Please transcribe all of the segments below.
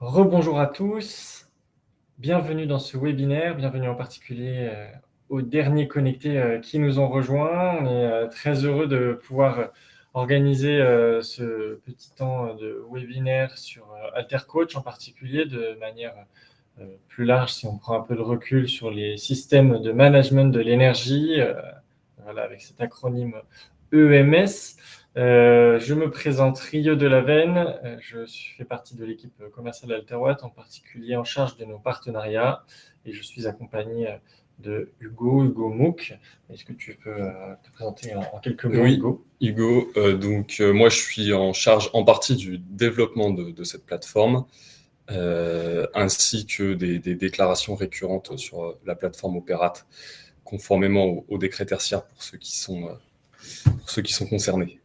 Rebonjour à tous, bienvenue dans ce webinaire, bienvenue en particulier aux derniers connectés qui nous ont rejoints. On est très heureux de pouvoir organiser ce petit temps de webinaire sur AlterCoach en particulier, de manière plus large si on prend un peu de recul sur les systèmes de management de l'énergie, voilà, avec cet acronyme EMS. Je me présente Rio Delaveine, je fais partie de l'équipe commerciale d'Alterwatt, en particulier en charge de nos partenariats, et je suis accompagné de Hugo Mouk. Est-ce que tu peux te présenter en quelques mots, Oui, Hugo? Hugo, moi je suis en charge en partie du développement de cette plateforme, ainsi que des déclarations récurrentes sur la plateforme Opérate, conformément au décret tertiaire pour ceux qui sont concernés.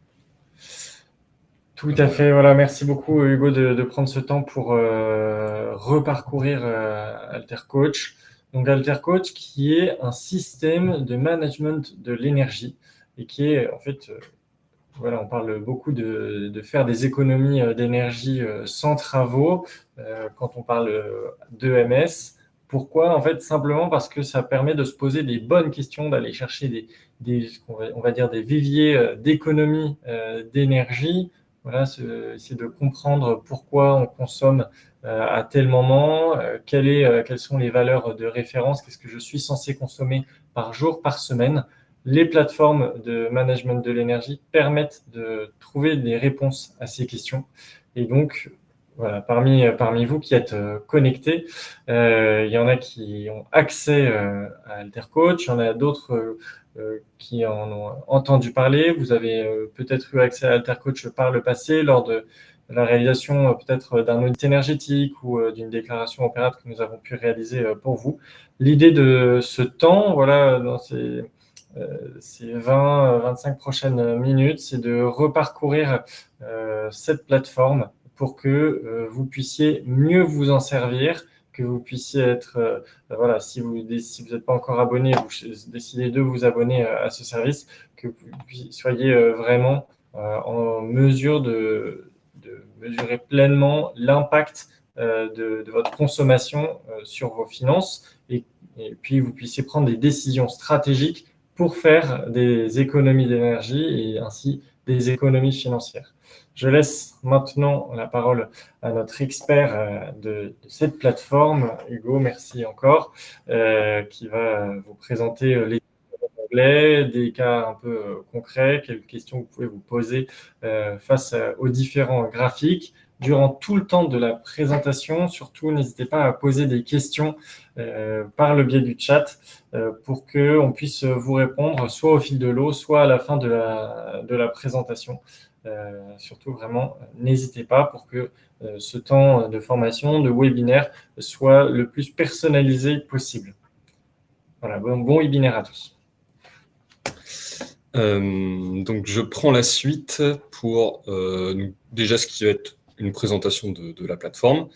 Tout à fait, voilà, merci beaucoup Hugo de prendre ce temps pour reparcourir AlterCoach. Donc AlterCoach qui est un système de management de l'énergie et qui est en fait, voilà, on parle beaucoup de faire des économies d'énergie sans travaux quand on parle d'EMS. Pourquoi? En fait, simplement parce que ça permet de se poser des bonnes questions, d'aller chercher on va dire des viviers d'économie d'énergie. Voilà, c'est de comprendre pourquoi on consomme à tel moment, quelles sont les valeurs de référence, qu'est-ce que je suis censé consommer par jour, par semaine. Les plateformes de management de l'énergie permettent de trouver des réponses à ces questions. Et donc, voilà, parmi vous qui êtes connectés, il y en a qui ont accès à AlterCoach, il y en a d'autres qui en ont entendu parler. Vous avez peut-être eu accès à AlterCoach par le passé lors de la réalisation peut-être d'un audit énergétique ou d'une déclaration Opérate que nous avons pu réaliser pour vous. L'idée de ce temps, voilà, dans ces 20-25 prochaines minutes, c'est de reparcourir cette plateforme pour que vous puissiez mieux vous en servir, que vous puissiez être, voilà, si vous n'êtes pas encore abonné, vous décidez de vous abonner à ce service, que vous soyez vraiment en mesure de mesurer pleinement l'impact de votre consommation sur vos finances et puis vous puissiez prendre des décisions stratégiques pour faire des économies d'énergie et ainsi des économies financières. Je laisse maintenant la parole à notre expert de cette plateforme, Hugo, merci encore, qui va vous présenter les anglais, des cas un peu concrets, quelques questions que vous pouvez vous poser face aux différents graphiques. Durant tout le temps de la présentation, surtout, n'hésitez pas à poser des questions par le biais du chat pour qu'on puisse vous répondre soit au fil de l'eau, soit à la fin de la présentation. Surtout, vraiment, n'hésitez pas pour que ce temps de formation, de webinaire, soit le plus personnalisé possible. Voilà, bon webinaire à tous. Donc je prends la suite pour déjà ce qui va être une présentation de la plateforme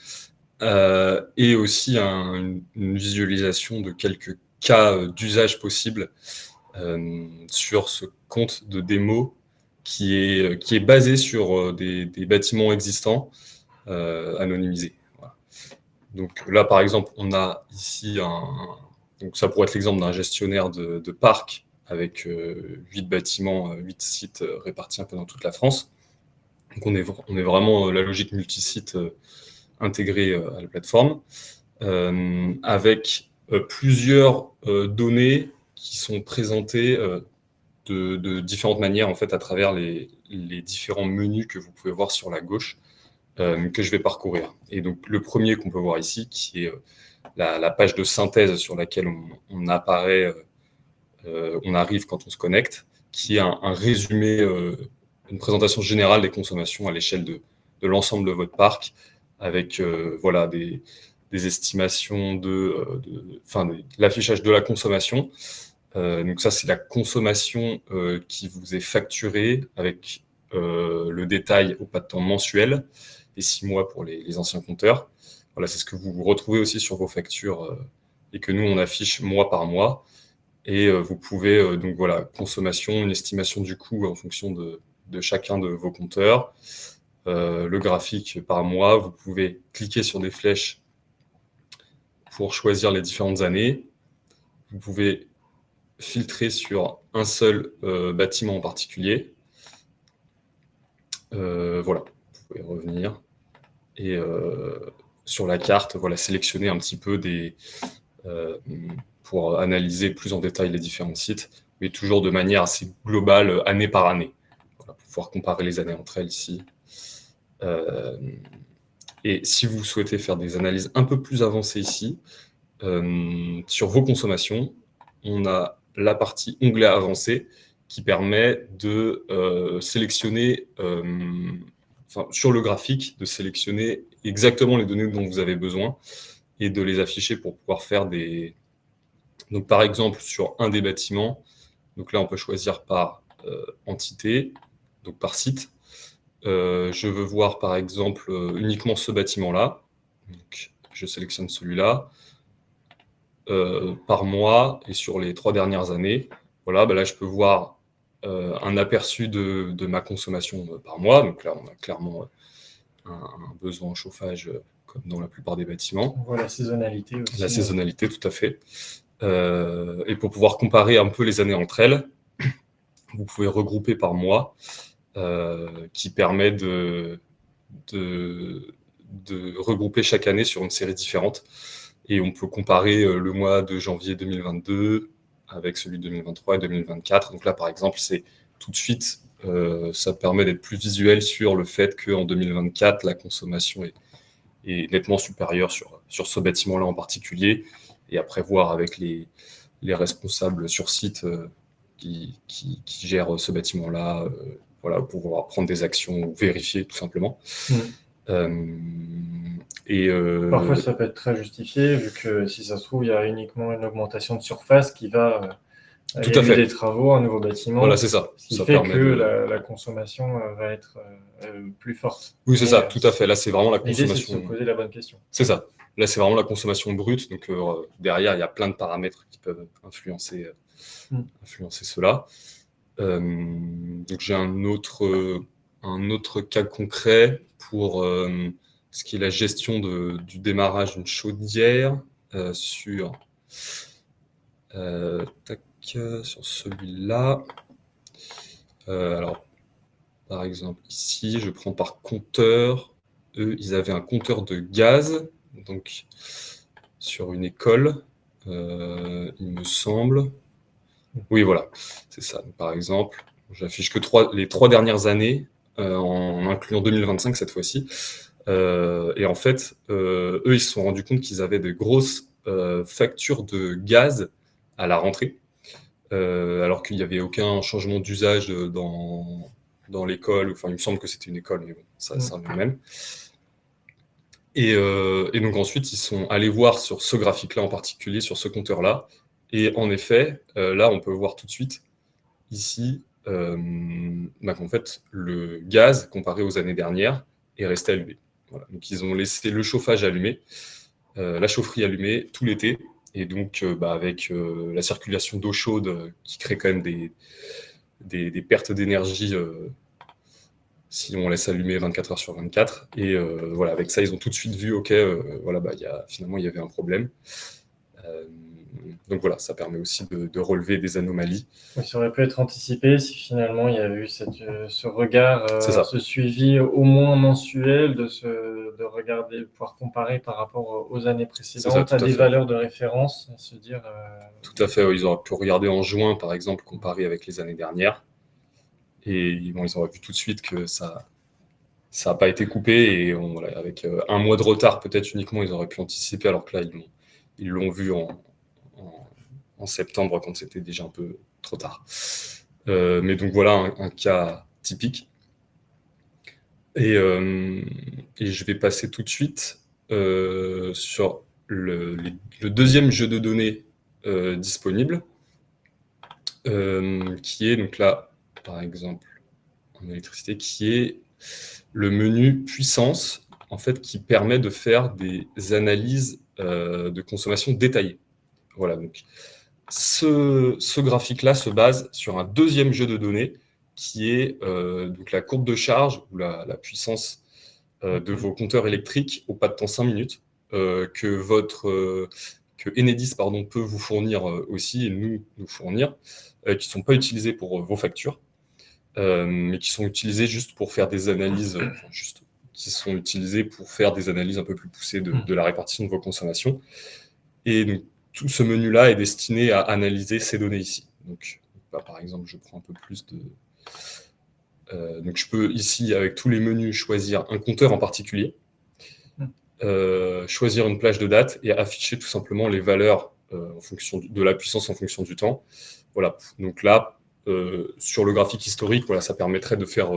et aussi une visualisation de quelques cas d'usage possibles sur ce compte de démo qui est basé sur des bâtiments existants anonymisés. Voilà. Donc là, par exemple, on a ici donc ça pourrait être l'exemple d'un gestionnaire de parc avec 8 bâtiments, 8 sites répartis un peu dans toute la France. Donc on est vraiment la logique multisite intégrée à la plateforme, avec plusieurs données qui sont présentées de différentes manières en fait à travers les différents menus que vous pouvez voir sur la gauche, que je vais parcourir. Et donc le premier qu'on peut voir ici, qui est la page de synthèse sur laquelle on apparaît, on arrive quand on se connecte, qui est un résumé, une présentation générale des consommations à l'échelle de l'ensemble de votre parc, avec voilà, des estimations de l'affichage de la consommation. Donc ça, c'est la consommation qui vous est facturée avec le détail au pas de temps mensuel et 6 mois pour les anciens compteurs. Voilà, c'est ce que vous retrouvez aussi sur vos factures et que nous, on affiche mois par mois. Et vous pouvez, donc voilà, consommation, une estimation du coût en fonction de chacun de vos compteurs. le graphique par mois. Vous pouvez cliquer sur des flèches pour choisir les différentes années. Vous pouvez filtrer sur un seul bâtiment en particulier. Voilà, vous pouvez revenir. Et sur la carte, voilà, sélectionner un petit peu pour analyser plus en détail les différents sites, mais toujours de manière assez globale, année par année. Voilà, pour pouvoir comparer les années entre elles ici. Et si vous souhaitez faire des analyses un peu plus avancées ici, sur vos consommations, on a la partie onglet avancé qui permet de sélectionner, sur le graphique, de sélectionner exactement les données dont vous avez besoin et de les afficher pour pouvoir faire des... Donc par exemple, sur un des bâtiments, donc là on peut choisir par entité, donc par site. Je veux voir par exemple uniquement ce bâtiment-là. Donc je sélectionne celui-là. Par mois et sur les 3 dernières années. Voilà, là, je peux voir un aperçu de ma consommation par mois. Donc là, on a clairement un besoin en chauffage comme dans la plupart des bâtiments. On voit la saisonnalité aussi. La saisonnalité, tout à fait. Et pour pouvoir comparer un peu les années entre elles, vous pouvez regrouper par mois, qui permet de regrouper chaque année sur une série différente. Et on peut comparer le mois de janvier 2022 avec celui de 2023 et 2024. Donc là, par exemple, c'est tout de suite, ça permet d'être plus visuel sur le fait qu'en 2024, la consommation est nettement supérieure sur ce bâtiment-là en particulier. Et après, voir avec les responsables sur site qui gèrent ce bâtiment-là, voilà, pour pouvoir prendre des actions ou vérifier tout simplement. Parfois, ça peut être très justifié, vu que si ça se trouve, il y a uniquement une augmentation de surface qui va... Tout à fait. des travaux, un nouveau bâtiment. Voilà, c'est ça. Ce qui fait que la consommation va être plus forte. Oui, c'est ça, tout à fait. Là, c'est vraiment la consommation... L'idée, c'est de se poser la bonne question. C'est ça. Là, c'est vraiment la consommation brute. Donc, derrière, il y a plein de paramètres qui peuvent influencer cela. Donc, j'ai un autre cas concret pour ce qui est la gestion du démarrage d'une chaudière sur celui-là. Alors, par exemple, ici, je prends par compteur. Eux, ils avaient un compteur de gaz, donc sur une école, il me semble. Oui, voilà, c'est ça. Donc, par exemple, j'affiche que les 3 dernières années, en incluant 2025 cette fois-ci. Et en fait, eux, ils se sont rendus compte qu'ils avaient de grosses factures de gaz à la rentrée, alors qu'il n'y avait aucun changement d'usage dans l'école. Enfin, il me semble que c'était une école, mais bon, ça revient même. Et donc ensuite, ils sont allés voir sur ce graphique-là en particulier, sur ce compteur-là. Et en effet, là, on peut voir tout de suite, ici, qu'en fait, le gaz, comparé aux années dernières, est resté allumé. Voilà. Donc, ils ont laissé le chauffage allumé, la chaufferie allumée tout l'été. Et donc, avec la circulation d'eau chaude qui crée quand même des pertes d'énergie si on laisse allumer 24 heures sur 24. Et voilà, avec ça, ils ont tout de suite vu, OK, finalement, il y avait un problème. Donc voilà, ça permet aussi de relever des anomalies. Oui, ça aurait pu être anticipé si finalement il y avait eu ce regard, ce suivi au moins mensuel, de regarder, de pouvoir comparer par rapport aux années précédentes, à des valeurs de référence, à se dire... Tout à fait, ils auraient pu regarder en juin, par exemple, comparer avec les années dernières. Et bon, ils auraient vu tout de suite que ça n'a pas été coupé. Et voilà, avec un mois de retard, peut-être uniquement, ils auraient pu anticiper, alors que là, ils l'ont vu en septembre, quand c'était déjà un peu trop tard. Mais donc voilà un cas typique. Et je vais passer tout de suite sur le deuxième jeu de données disponible, qui est donc là, par exemple, en électricité, qui est le menu puissance, en fait, qui permet de faire des analyses de consommation détaillées. Voilà, donc ce graphique-là se base sur un deuxième jeu de données qui est donc la courbe de charge ou la puissance de vos compteurs électriques au pas de temps 5 minutes que Enedis peut vous fournir aussi et nous fournir, qui ne sont pas utilisés pour vos factures, mais qui sont utilisés juste pour faire des analyses, qui sont utilisés pour faire des analyses un peu plus poussées de la répartition de vos consommations. Et donc, tout ce menu-là est destiné à analyser ces données ici. Donc, par exemple, je prends un peu plus de... donc, je peux ici, avec tous les menus, choisir un compteur en particulier, choisir une plage de date et afficher tout simplement les valeurs en fonction de la puissance en fonction du temps. Voilà. Donc là, sur le graphique historique, voilà, ça permettrait de faire...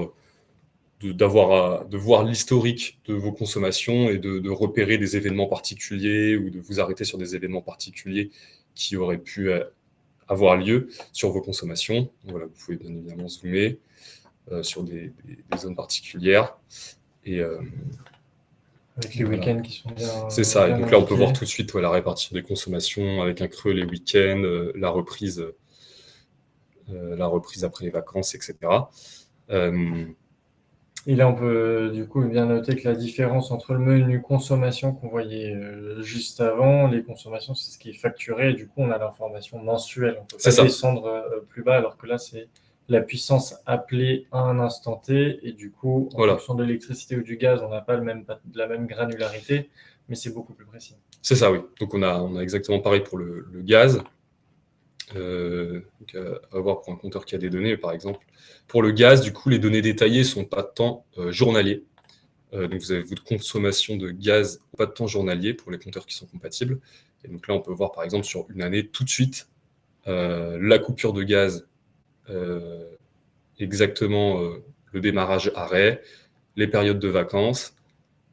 de voir l'historique de vos consommations et de repérer des événements particuliers ou de vous arrêter sur des événements particuliers qui auraient pu avoir lieu sur vos consommations. Voilà, vous pouvez bien évidemment zoomer sur des zones particulières. Et, avec les week-ends qui sont bien... C'est ça, et donc là on peut voir tout de suite la répartition des consommations avec un creux les week-ends, la reprise après les vacances, etc. Et là, on peut du coup bien noter que la différence entre le menu consommation qu'on voyait juste avant, les consommations, c'est ce qui est facturé, et du coup, on a l'information mensuelle. On peut pas descendre plus bas, alors que là, c'est la puissance appelée à un instant T, et du coup, en fonction de l'électricité ou du gaz, on n'a pas la même granularité, mais c'est beaucoup plus précis. C'est ça, oui. Donc, on a exactement pareil pour le gaz. Donc à voir pour un compteur qui a des données, par exemple. Pour le gaz, du coup, les données détaillées sont pas de temps journalier. Donc vous avez votre consommation de gaz pas de temps journalier pour les compteurs qui sont compatibles. Et donc là, on peut voir, par exemple, sur une année, tout de suite, la coupure de gaz, exactement le démarrage arrêt, les périodes de vacances.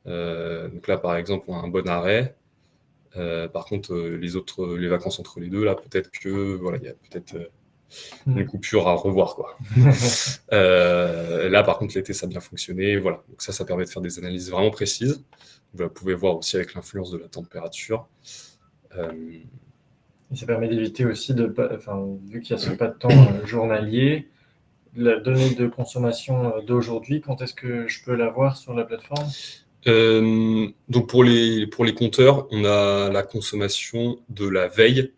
Donc là, par exemple, on a un bon arrêt. Par contre, les vacances entre les deux, là, peut-être que voilà, il y a peut-être une coupure à revoir, quoi. Là, par contre, l'été, ça a bien fonctionné. Voilà. Donc ça permet de faire des analyses vraiment précises. Vous pouvez voir aussi avec l'influence de la température. Et ça permet d'éviter aussi vu qu'il y a ce pas de temps journalier, la donnée de consommation d'aujourd'hui, quand est-ce que je peux la voir sur la plateforme ? Donc pour les compteurs, on a la consommation de la veille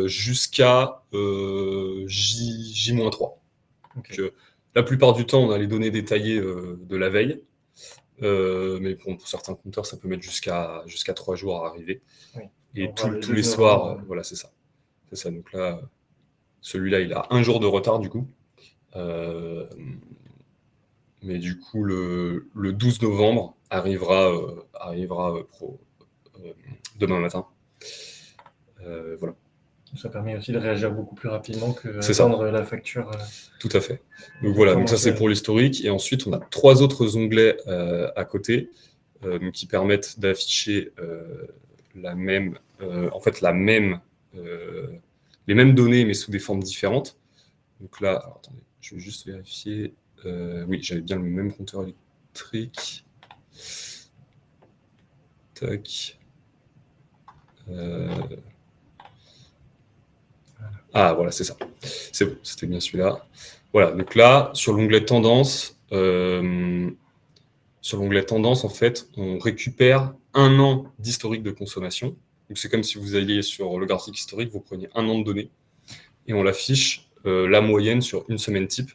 jusqu'à J-3. Okay. Donc, la plupart du temps, on a les données détaillées de la veille, mais pour certains compteurs, ça peut mettre jusqu'à 3 jours à arriver. Oui. Et tous les soirs, voilà, c'est ça. C'est ça. Donc là, celui-là, il a 1 jour de retard du coup. Mais du coup, le 12 novembre arrivera demain matin. Voilà. Ça permet aussi de réagir beaucoup plus rapidement que d'attendre la facture. Tout à fait. Donc voilà, donc ça c'est pour l'historique. Et ensuite, on a 3 autres onglets à côté qui permettent d'afficher les mêmes données, mais sous des formes différentes. Donc là, alors, attendez, je vais juste vérifier. Oui, j'avais bien le même compteur électrique. Tac. Ah, voilà, c'est ça. C'est bon, c'était bien celui-là. Voilà, donc là, sur l'onglet tendance, en fait, on récupère 1 an d'historique de consommation. Donc c'est comme si vous alliez sur le graphique historique, vous preniez 1 an de données et on l'affiche la moyenne sur une semaine type.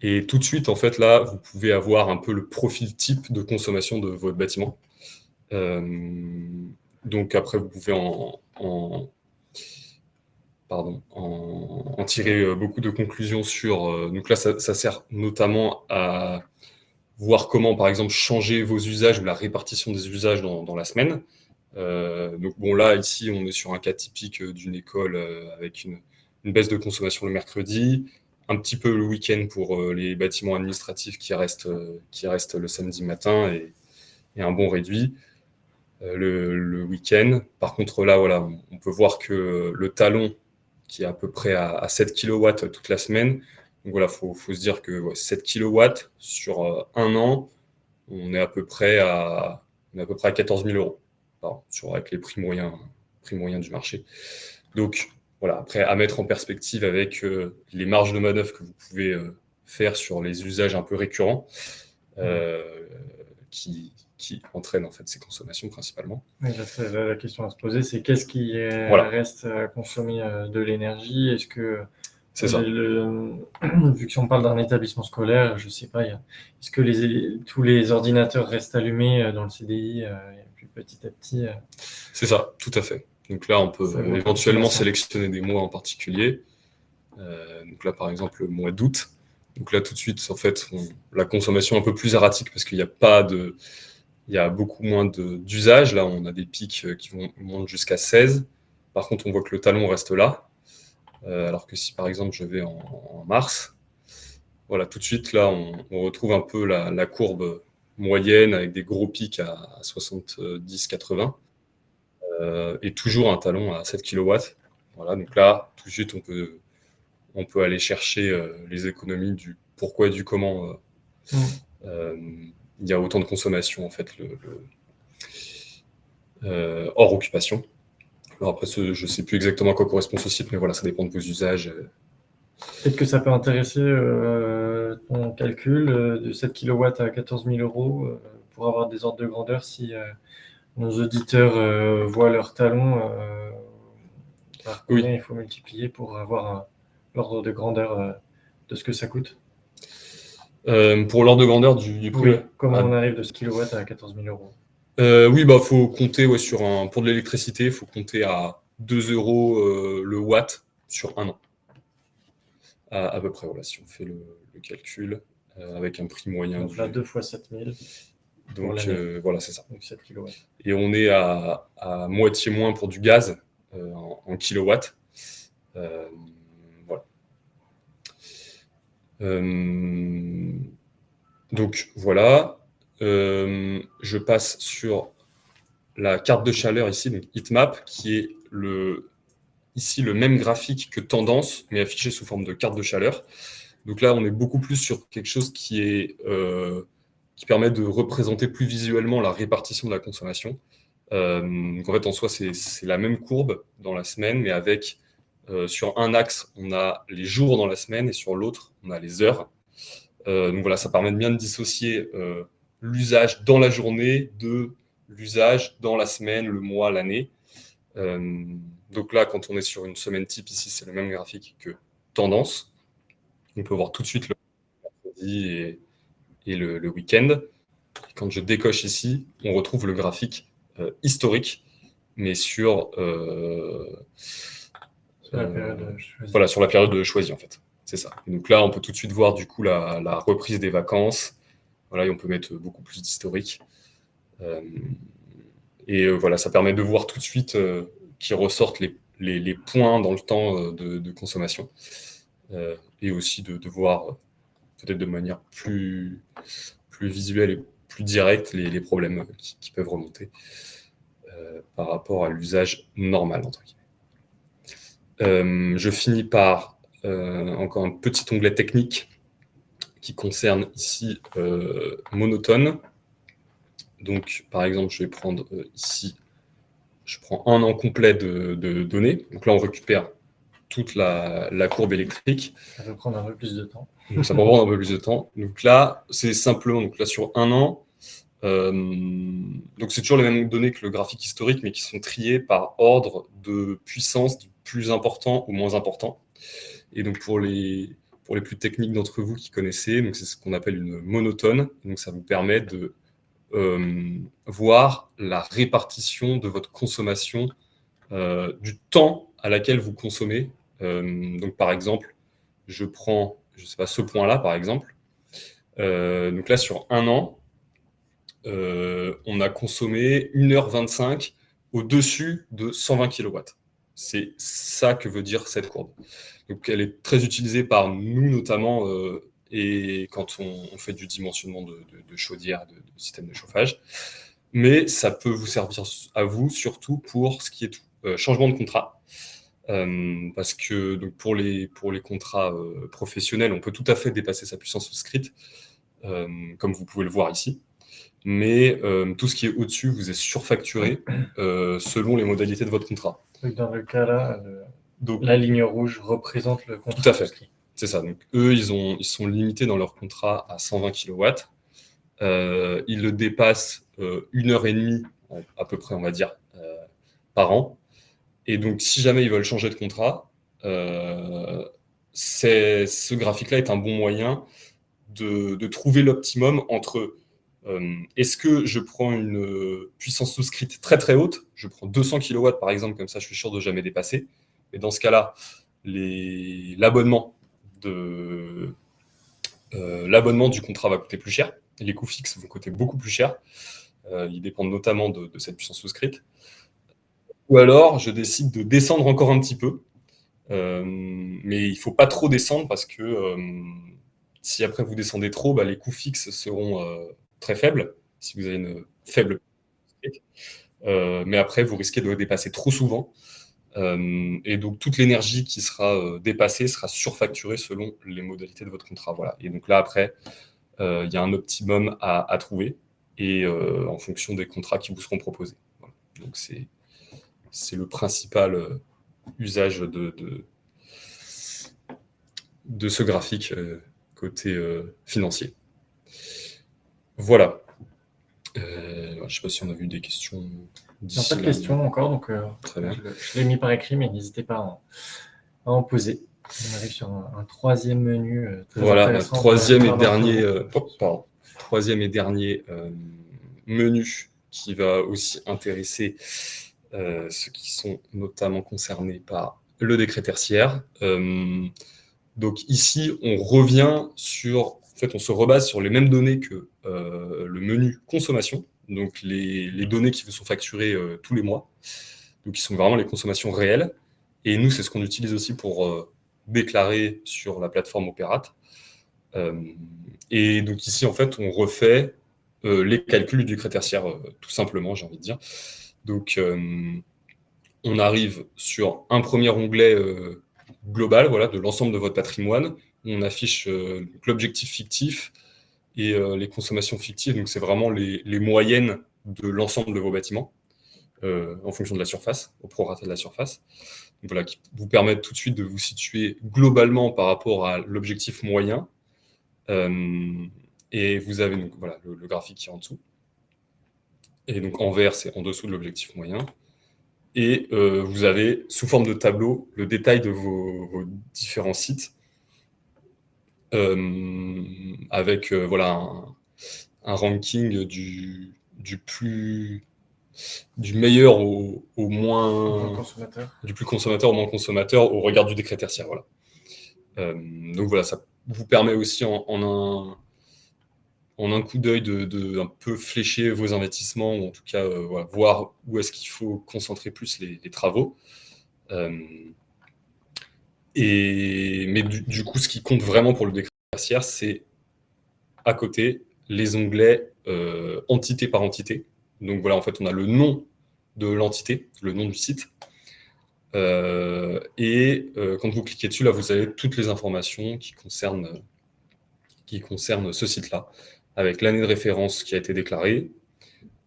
Et tout de suite, en fait, là, vous pouvez avoir un peu le profil type de consommation de votre bâtiment. Donc après, vous pouvez en tirer beaucoup de conclusions sur... donc là, ça sert notamment à voir comment, par exemple, changer vos usages ou la répartition des usages dans la semaine. Donc bon, là, ici, on est sur un cas typique d'une école avec une baisse de consommation le mercredi, un petit peu le week-end pour les bâtiments administratifs qui restent le samedi matin et un bon réduit le week-end. Par contre, là, voilà, on peut voir que le talon qui est à peu près à 7 kW toute la semaine, donc voilà, faut se dire que 7 kW sur 1 an, on est à peu près à 14 000 €. Avec les prix moyens du marché. Donc, Voilà, après, à mettre en perspective avec les marges de manœuvre que vous pouvez faire sur les usages un peu récurrents qui entraînent en fait ces consommations principalement. Oui, la question à se poser, c'est qu'est-ce qui reste à consommer de l'énergie? Est-ce que c'est ça. Vu que si on parle d'un établissement scolaire, je sais pas, est-ce que tous les ordinateurs restent allumés dans le CDI et puis petit à petit C'est ça, tout à fait. Donc là, on peut éventuellement sélectionner des mois en particulier. Donc là, par exemple, le mois d'août. Donc là, tout de suite, en fait, la consommation est un peu plus erratique parce qu'il n'y a pas de... Il y a beaucoup moins d'usage. Là, on a des pics qui montent jusqu'à 16. Par contre, on voit que le talon reste là. Alors que si, par exemple, je vais en mars, voilà, tout de suite, là, on retrouve un peu la courbe moyenne avec des gros pics à 70-80 et toujours un talon à 7 kW. Voilà, donc là, tout de suite, on peut aller chercher les économies du pourquoi et du comment il y a autant de consommation, en fait, hors occupation. Alors après, je ne sais plus exactement à quoi correspond ce site, mais voilà, ça dépend de vos usages. Peut-être que ça peut intéresser ton calcul de 7 kW à 14 000 euros pour avoir des ordres de grandeur si nos auditeurs voient leur talon par combien il faut multiplier pour avoir l'ordre de grandeur de ce que ça coûte. Pour l'ordre de grandeur du prix. Oui, comment on arrive de 7 kW à 14 000 euros? Oui, faut compter pour de l'électricité, il faut compter à 2 euros le watt sur un an. À peu près, voilà, si on fait le calcul avec un prix moyen. Donc là, 2 fois 7 000. Donc voilà, c'est ça. Donc 7 kW. Et on est à moitié moins pour du gaz en kilowatts. Voilà. Donc voilà. Je passe sur la carte de chaleur ici, donc heatmap, qui est ici le même graphique que tendance, mais affiché sous forme de carte de chaleur. Donc là, on est beaucoup plus sur quelque chose qui permet de représenter plus visuellement la répartition de la consommation. Donc en fait, en soi, c'est la même courbe dans la semaine, mais avec sur un axe, on a les jours dans la semaine et sur l'autre, on a les heures. Donc voilà, ça permet de bien dissocier l'usage dans la journée de l'usage dans la semaine, le mois, l'année. Donc là, quand on est sur une semaine type, ici, c'est le même graphique que tendance. On peut voir tout de suite le mercredi et le week-end. Et quand je décoche ici, on retrouve le graphique historique, mais sur la période choisie. Voilà, sur la période choisie, en fait. C'est ça. Et donc là, on peut tout de suite voir du coup la reprise des vacances. Voilà, et on peut mettre beaucoup plus d'historique. Voilà, ça permet de voir tout de suite qui ressortent les points dans le temps de consommation. Et aussi de voir peut-être de manière plus visuelle et plus directe les problèmes qui peuvent remonter par rapport à l'usage normal, entre guillemets. Je finis par encore un petit onglet technique qui concerne ici monotone. Donc, par exemple, je vais prendre ici, je prends un an complet de données. Donc là, on récupère toute la courbe électrique. Ça peut prendre un peu plus de temps. Donc, ça peut prendre un peu plus de temps. Donc là, c'est simplement, donc là, sur un an, donc c'est toujours les mêmes données que le graphique historique, mais qui sont triées par ordre de puissance du plus important au moins important. Et donc, pour les plus techniques d'entre vous qui connaissez, donc c'est ce qu'on appelle une monotone. Donc, ça vous permet de voir la répartition de votre consommation du temps à laquelle vous consommez. Donc, par exemple, je prends, je sais pas, ce point-là, par exemple. Donc là, sur un an, on a consommé 1h25 au-dessus de 120 kW. C'est ça que veut dire cette courbe. Donc, elle est très utilisée par nous, notamment, et quand on fait du dimensionnement de chaudière, de système de chauffage. Mais ça peut vous servir à vous, surtout pour ce qui est changement de contrat. Parce que donc pour les contrats professionnels, on peut tout à fait dépasser sa puissance souscrite, comme vous pouvez le voir ici. Mais tout ce qui est au-dessus vous est surfacturé selon les modalités de votre contrat. Donc dans le cas là, Donc, la ligne rouge représente le contrat tout à fait. souscrit. C'est ça. Donc, eux, ils sont limités dans leur contrat à 120 kW. Ils le dépassent 1 heure et demie, à peu près, on va dire, par an. Et donc, si jamais ils veulent changer de contrat, ce graphique-là est un bon moyen de trouver l'optimum entre est-ce que je prends une puissance souscrite très très haute, je prends 200 kW par exemple, comme ça je suis sûr de jamais dépasser, et dans ce cas-là, l'abonnement du contrat va coûter plus cher, les coûts fixes vont coûter beaucoup plus cher, ils dépendent notamment de cette puissance souscrite. Ou alors, je décide de descendre encore un petit peu, mais il ne faut pas trop descendre parce que si après vous descendez trop, les coûts fixes seront très faibles, si vous avez une faible mais après, vous risquez de dépasser trop souvent. Et donc, toute l'énergie qui sera dépassée sera surfacturée selon les modalités de votre contrat. Voilà. Et donc là, après, il y a un optimum à trouver et en fonction des contrats qui vous seront proposés. Voilà. Donc, c'est le principal usage de ce graphique côté financier. Voilà. Je ne sais pas si on a vu des questions d'ici là. Pas de questions encore, donc très bien. Je l'ai mis par écrit, mais n'hésitez pas à en poser. On arrive sur un troisième menu très intéressant. Troisième et dernier menu qui va aussi intéresser ceux qui sont notamment concernés par le décret tertiaire. Donc ici, on se rebase sur les mêmes données que le menu consommation, donc les données qui vous sont facturées tous les mois, donc qui sont vraiment les consommations réelles. Et nous, c'est ce qu'on utilise aussi pour déclarer sur la plateforme Opérate. Et donc ici, en fait, on refait les calculs du décret tertiaire, tout simplement, j'ai envie de dire. Donc, on arrive sur un premier onglet global, voilà, de l'ensemble de votre patrimoine. On affiche l'objectif fictif et les consommations fictives. Donc, c'est vraiment les moyennes de l'ensemble de vos bâtiments en fonction de la surface, au prorata de la surface. Donc, voilà, qui vous permettent tout de suite de vous situer globalement par rapport à l'objectif moyen. Et vous avez donc, voilà, le graphique qui est en dessous. Et donc, en vert, c'est en dessous de l'objectif moyen. Et vous avez, sous forme de tableau, le détail de vos différents sites, avec voilà, un ranking du meilleur au moins consommateur. Du plus consommateur au moins consommateur au regard du décret tertiaire. Voilà. Donc voilà, ça vous permet aussi en un coup d'œil de un peu flécher vos investissements, ou en tout cas voilà, voir où est-ce qu'il faut concentrer plus les travaux. Mais du coup, ce qui compte vraiment pour le décret tertiaire, c'est à côté les onglets entité par entité. Donc voilà, en fait, on a le nom de l'entité, le nom du site. Et quand vous cliquez dessus, là, vous avez toutes les informations qui concernent ce site-là, avec l'année de référence qui a été déclarée,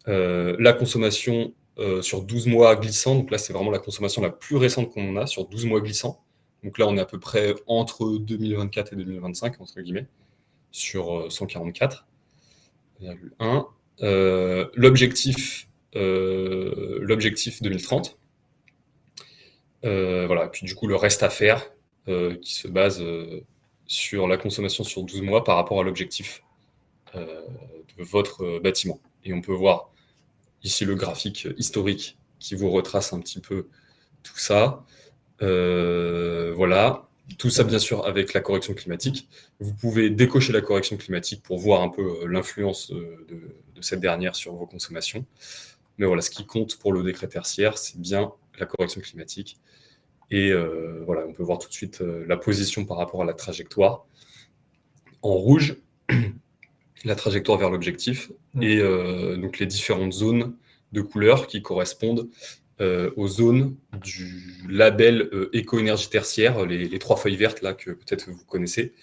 la consommation sur 12 mois glissants. Donc là, c'est vraiment la consommation la plus récente qu'on a sur 12 mois glissants. Donc là, on est à peu près entre 2024 et 2025, entre guillemets, sur 144,1. L'objectif 2030. Voilà. Puis du coup, le reste à faire qui se base sur la consommation sur 12 mois par rapport à l'objectif de votre bâtiment. Et on peut voir ici le graphique historique qui vous retrace un petit peu tout ça. Voilà. Tout ça, bien sûr, avec la correction climatique. Vous pouvez décocher la correction climatique pour voir un peu l'influence de cette dernière sur vos consommations. Mais voilà, ce qui compte pour le décret tertiaire, c'est bien la correction climatique. Et voilà, on peut voir tout de suite la position par rapport à la trajectoire. En rouge, la trajectoire vers l'objectif et donc les différentes zones de couleurs qui correspondent aux zones du label éco-énergie tertiaire, les 3 feuilles vertes là que peut-être vous connaissez.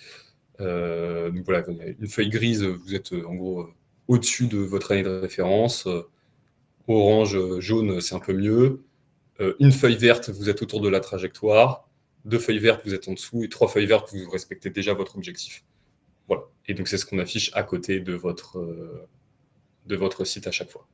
Donc voilà, une feuille grise, vous êtes en gros au-dessus de votre année de référence. Orange, jaune, c'est un peu mieux. une feuille verte, vous êtes autour de la trajectoire, 2 feuilles vertes, vous êtes en dessous, et 3 feuilles vertes, vous respectez déjà votre objectif. Voilà. Et donc, c'est ce qu'on affiche à côté de votre site à chaque fois.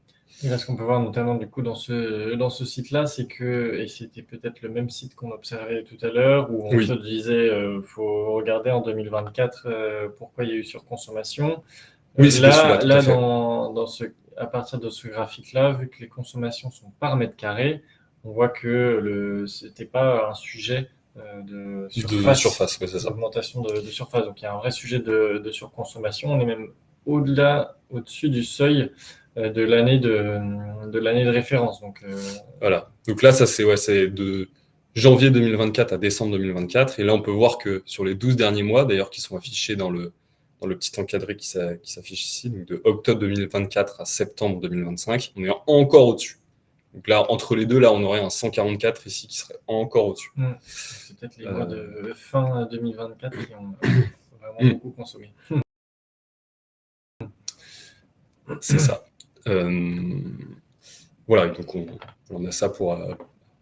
Et là, ce qu'on peut voir notamment du coup dans ce site-là, c'est que, et c'était peut-être le même site qu'on observait tout à l'heure, où on se disait faut regarder en 2024 pourquoi il y a eu surconsommation. Oui, c'était celui-là, tout à fait. À partir de ce graphique-là, vu que les consommations sont par mètre carré, on voit que c'était pas un sujet de surface, ouais, c'est ça. d'augmentation de surface. Donc il y a un vrai sujet de surconsommation. On est même au-dessus du seuil de l'année de référence. Donc, Voilà. Donc là, ça c'est de janvier 2024 à décembre 2024. Et là, on peut voir que sur les 12 derniers mois, d'ailleurs, qui sont affichés dans le petit encadré qui s'affiche ici, donc de octobre 2024 à septembre 2025, on est encore au-dessus. Donc là, entre les deux, là, on aurait un 144 ici qui serait encore au-dessus. C'est peut-être les mois de fin 2024 qui ont vraiment beaucoup consommé. C'est ça. Voilà, donc on a ça pour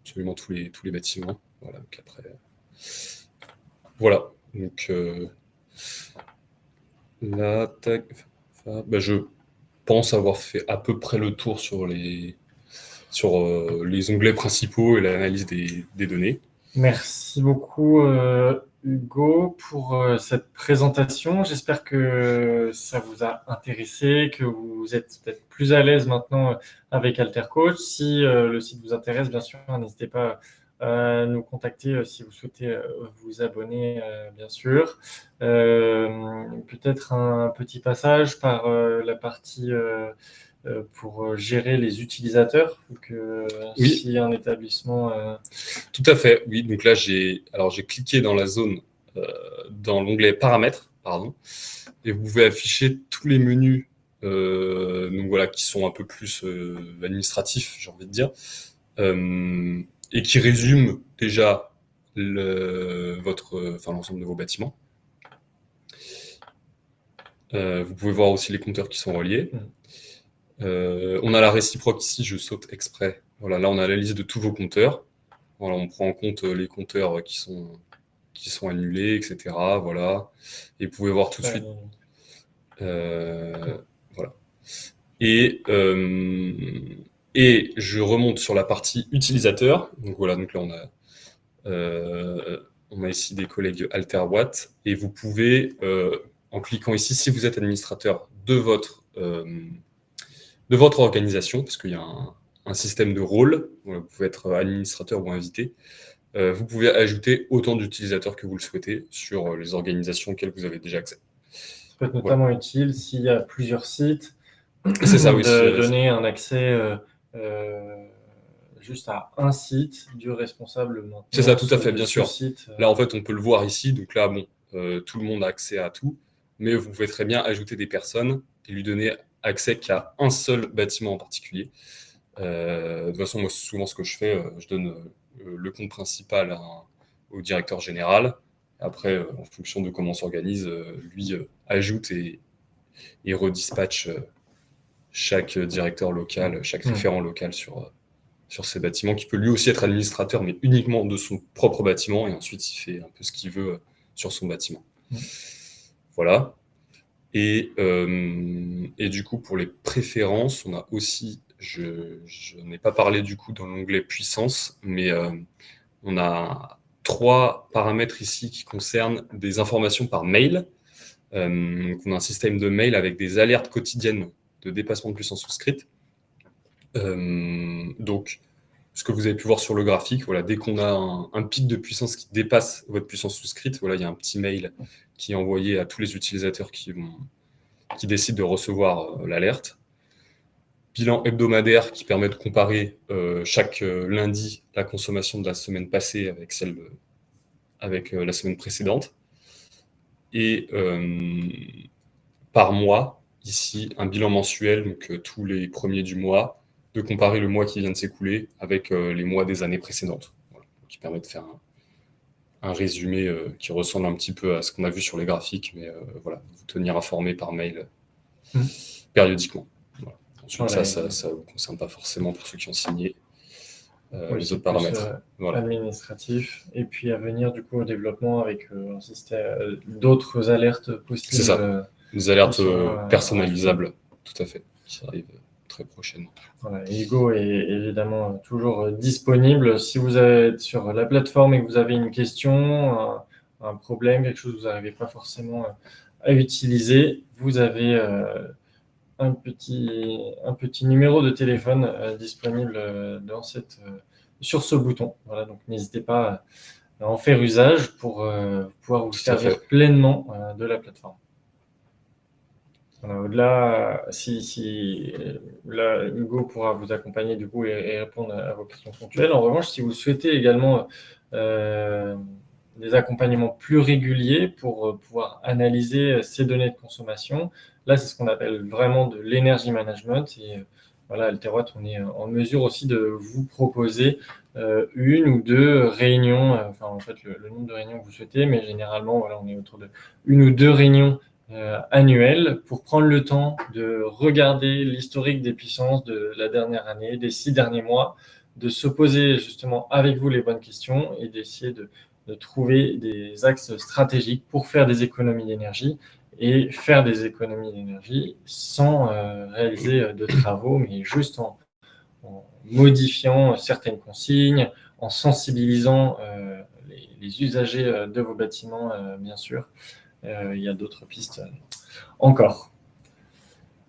absolument tous les bâtiments. Voilà, donc après, voilà. Donc là, je pense avoir fait à peu près le tour sur les onglets principaux et l'analyse des données. Merci beaucoup Hugo pour cette présentation. J'espère que ça vous a intéressé, que vous êtes peut-être plus à l'aise maintenant avec AlterCoach. Si le site vous intéresse, bien sûr, n'hésitez pas à nous contacter si vous souhaitez vous abonner, bien sûr. Peut-être un petit passage par la partie pour gérer les utilisateurs, si un établissement... Tout à fait, oui. Donc là, j'ai cliqué dans la zone, dans l'onglet paramètres, et vous pouvez afficher tous les menus donc voilà, qui sont un peu plus administratifs, j'ai envie de dire, et qui résument déjà l'ensemble de vos bâtiments. Vous pouvez voir aussi les compteurs qui sont reliés. On a la réciproque ici, je saute exprès. Voilà, là, on a la liste de tous vos compteurs. Voilà, on prend en compte les compteurs qui sont annulés, etc. Voilà. Et vous pouvez voir tout de suite. Voilà. Et je remonte sur la partie utilisateur. Donc voilà, donc là on a ici des collègues AlterWatt. Et vous pouvez, en cliquant ici, si vous êtes administrateur de votre organisation, parce qu'il y a un système de rôle, vous pouvez être administrateur ou invité, vous pouvez ajouter autant d'utilisateurs que vous le souhaitez sur les organisations auxquelles vous avez déjà accès. Ça peut être notamment utile s'il y a plusieurs sites, c'est ça, oui, de donner un accès juste à un site du responsable maintenance. C'est ça, tout à fait, bien sûr. Site, Là, en fait, on peut le voir ici. Donc là, tout le monde a accès à tout, mais vous pouvez très bien ajouter des personnes et lui donner accès qu'à un seul bâtiment en particulier. De toute façon, moi, souvent, ce que je fais, je donne le compte principal au directeur général. Après, en fonction de comment on s'organise, lui ajoute et redispatche chaque directeur local, chaque référent local sur ces bâtiments, qui peut lui aussi être administrateur, mais uniquement de son propre bâtiment, et ensuite il fait un peu ce qu'il veut sur son bâtiment. Voilà. Et du coup, pour les préférences, on a aussi, je n'ai pas parlé du coup dans l'onglet puissance, mais on a 3 paramètres ici qui concernent des informations par mail. Donc on a un système de mail avec des alertes quotidiennes de dépassement de puissance souscrite. Donc, ce que vous avez pu voir sur le graphique, voilà, dès qu'on a un pic de puissance qui dépasse votre puissance souscrite, voilà, il y a un petit mail qui est envoyé à tous les utilisateurs qui décident de recevoir l'alerte. Bilan hebdomadaire qui permet de comparer chaque lundi la consommation de la semaine passée avec la semaine précédente. Et par mois, ici, un bilan mensuel, donc tous les premiers du mois, de comparer le mois qui vient de s'écouler avec les mois des années précédentes, voilà, qui permet de faire un résumé qui ressemble un petit peu à ce qu'on a vu sur les graphiques, mais voilà, vous tenir informé par mail périodiquement. Voilà. Ensuite, ça ne vous concerne pas forcément pour ceux qui ont signé. Oui, les c'est autres plus paramètres. Voilà. administratif. Et puis à venir du coup au développement avec un système, d'autres alertes C'est possibles ça. Des qui alertes seront rajoutées. personnalisables, tout à fait, qui arrivent très prochainement. Voilà, et Hugo est évidemment toujours disponible. Si vous êtes sur la plateforme et que vous avez une question, un problème, quelque chose que vous n'arrivez pas forcément à utiliser, vous avez un petit numéro de téléphone disponible sur ce bouton. Voilà, donc n'hésitez pas à en faire usage pour pouvoir vous Tout à servir fait. pleinement de la plateforme. Voilà, au-delà, là, Hugo pourra vous accompagner du coup et répondre à vos questions ponctuelles. En revanche, si vous souhaitez également des accompagnements plus réguliers pour pouvoir analyser ces données de consommation, là, c'est ce qu'on appelle vraiment de l'énergie management. Et voilà, Alterwatt, on est en mesure aussi de vous proposer une ou deux réunions, enfin en fait le nombre de réunions que vous souhaitez, mais généralement, voilà, on est autour de une ou deux réunions annuel pour prendre le temps de regarder l'historique des puissances de la dernière année, des 6 derniers mois, de se poser justement avec vous les bonnes questions et d'essayer de trouver des axes stratégiques pour faire des économies d'énergie et faire des économies d'énergie sans réaliser de travaux, mais juste en modifiant certaines consignes, en sensibilisant les usagers de vos bâtiments, bien sûr. Il y a d'autres pistes encore.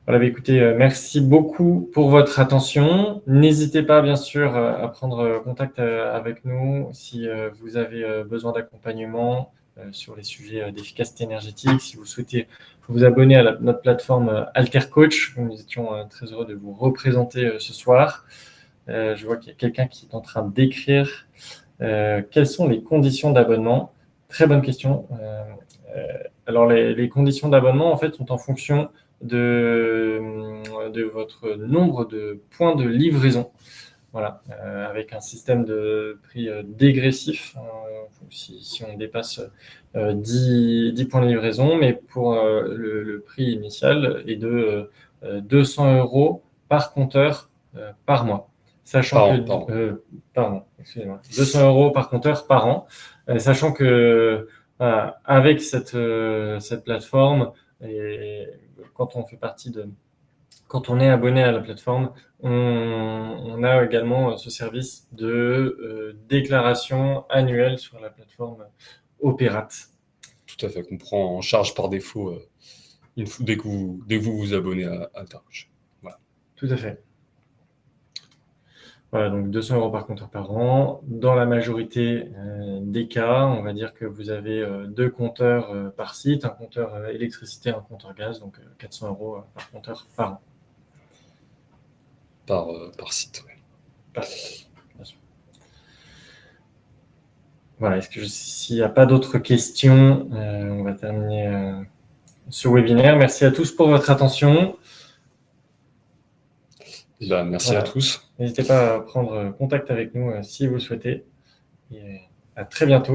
Voilà, écoutez, merci beaucoup pour votre attention. N'hésitez pas, bien sûr, à prendre contact avec nous si vous avez besoin d'accompagnement sur les sujets d'efficacité énergétique. Si vous souhaitez vous abonner à notre plateforme AlterCoach, nous étions très heureux de vous représenter ce soir. Je vois qu'il y a quelqu'un qui est en train d'écrire. Quelles sont les conditions d'abonnement? Très bonne question. Alors, les conditions d'abonnement, en fait, sont en fonction de votre nombre de points de livraison. Voilà, avec un système de prix dégressif, si on dépasse 10 points de livraison, mais pour le prix initial est de 200 € par compteur par mois. Sachant que, pardon, excusez-moi, 200 € par compteur par an, sachant que avec cette plateforme, et quand quand on est abonné à la plateforme, on a également ce service de déclaration annuelle sur la plateforme Opérate. Tout à fait, qu'on prend en charge par défaut dès que vous vous abonnez à Altercoach. Voilà. Tout à fait. Voilà, donc 200 € par compteur par an. Dans la majorité des cas, on va dire que vous avez deux compteurs par site, un compteur électricité, un compteur gaz, donc 400 € par compteur par an. Par site, oui. Par site, bien sûr. Voilà, s'il n'y a pas d'autres questions, on va terminer ce webinaire. Merci à tous pour votre attention. Merci à tous. N'hésitez pas à prendre contact avec nous si vous le souhaitez. Et à très bientôt.